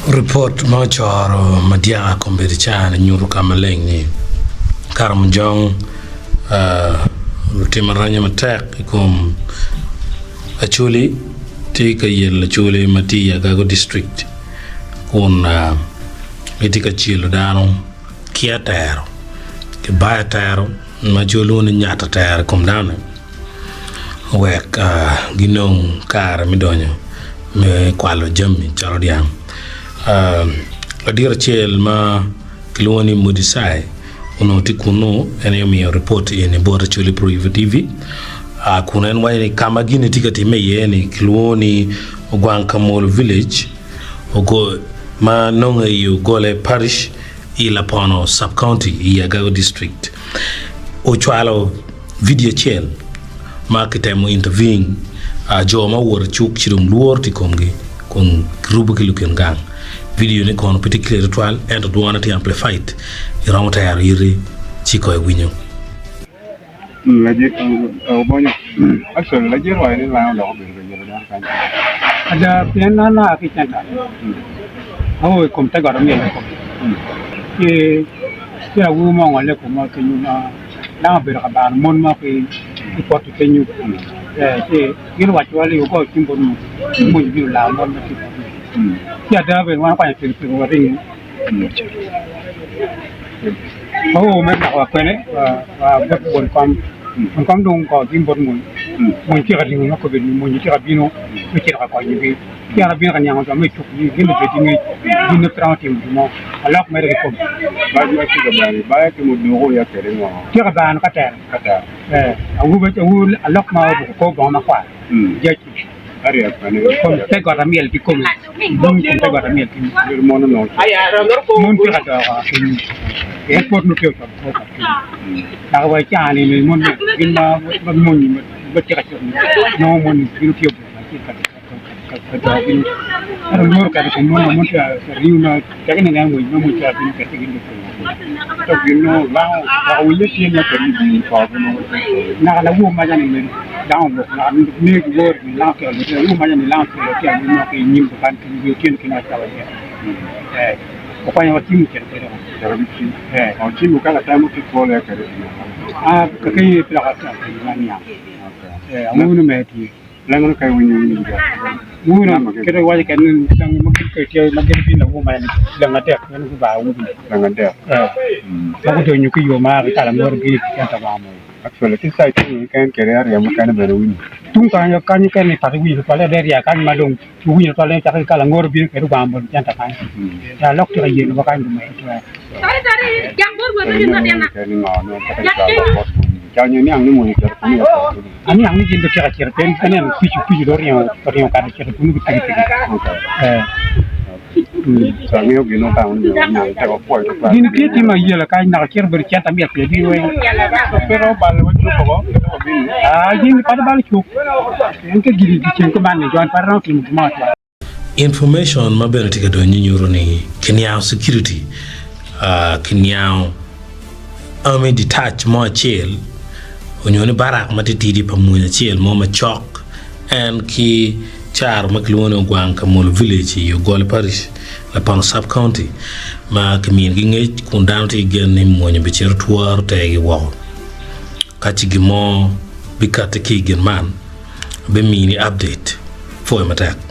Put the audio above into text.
report machoro madia komberi chana nyuru kamaleng ni karam jong timaranya matek ikum achuli tika yel achuli mati Yagago district kun itika chilo dano kia tero ke baya tero majulu ni nyata tero kum dano wek ginong kar midonyo me kwalo jami charo diang adira chel ma kilwani modisai uno tikuno ene mi report ene bora chuli pro TV kunen wani kama gine tikati me yene kilwani ogwanka mall village ogo ma nonga yu gole parish ila pono sub county Yagago district ochwalo video chel ma kitemo intervene jo ma wor chuk chirum luor ti komgi kon rubu ki luken gang video ne kon particular ritual and do want to amplified iramota yar yiri chiko winyo laje bonyo actually laje wa ni la lo be be dan kan ada piana na ki chanta awo kom ta gar mi ko ke ya wu mo ngale ko ma ke nyuma na be ka ban mon ma ke ko to ke nyu ke gil wa chwali ko timbon mo bi la mon ma ki ya da be wa kwa ke wa ring oh me na wa kwene wa be bon kam dong ko timbon mo ki ga ding ko be mo ni ki ga bino me ki ga ko ni bi ya na bin ga nyang to me chuk ni gil be dingi ni trantim mo alak me re ko ba ma ki ga ba ke mo do ya kere mo ki ga ban ka ta awu be awu alak ma ko ba ma kwa je ki ari apane ko te ko ramiel ki ko dum ko te ko ramiel ki mo no mon ki ga ta e ko no ke ko ta wa cha ni mon bin ma mon ni ba ti ga no mon bin ki ki ka ka bin ara mo ka ko mon ta riuna ka ni nga mo mo ta bin ka ti ni ko to bin no la wi le ti na ko ni ko no na la wo ma ja ni down na ni go la ke wo ma ja ni la ke ke ni mo ke ni ko kan ki ki ki na ta wa ko pa ni wa ti mu ke o ti mu kala ta mu ki ko le kere ka kai pila ka ta ni ya amu no me ti langon kai winyo ni ga muna kira waje kan dan makin kai tiyo makin bin da goma ne dan ate kan ku ba wu langon da ba ku to nyu ku yo ma ka la mor gi kan ta ba mo actually ki sai ti kan kere ar ya mu kan be wini tung ka yo kan kan ni ta wi ko le der ya kan ma dong wi to le ta ka la ngor bi ke ru ba mo kan ta kan ya lok ti ye ba kan du mai to tari yang bor bo ni na na ni no ta ka ni ang ni mo ni kere ni ani ang ni jin do kira kira pen kan en pichu do riyo kan kira ku ni ti sa mi o gino ta un na ta ko po to ni ni ti ma yela ka na kira ber cha ta mi pe bi we pero bal wo ko bin yin pa bal chu en ke giri di chen ko ban ni jon par na ki mu ma ta information mabere tika do nyuro ni Kenya security Kenya army detach mo chel onyone barak matitidi pamunya chel mo ma chok and ki char maklwono gwang kamol village yo gol parish la pan sub county ma kamin gi ngej kundante gen ni monyo be cher tuar te gi wo kachi gi mo bikate ki gen man be mini update for matak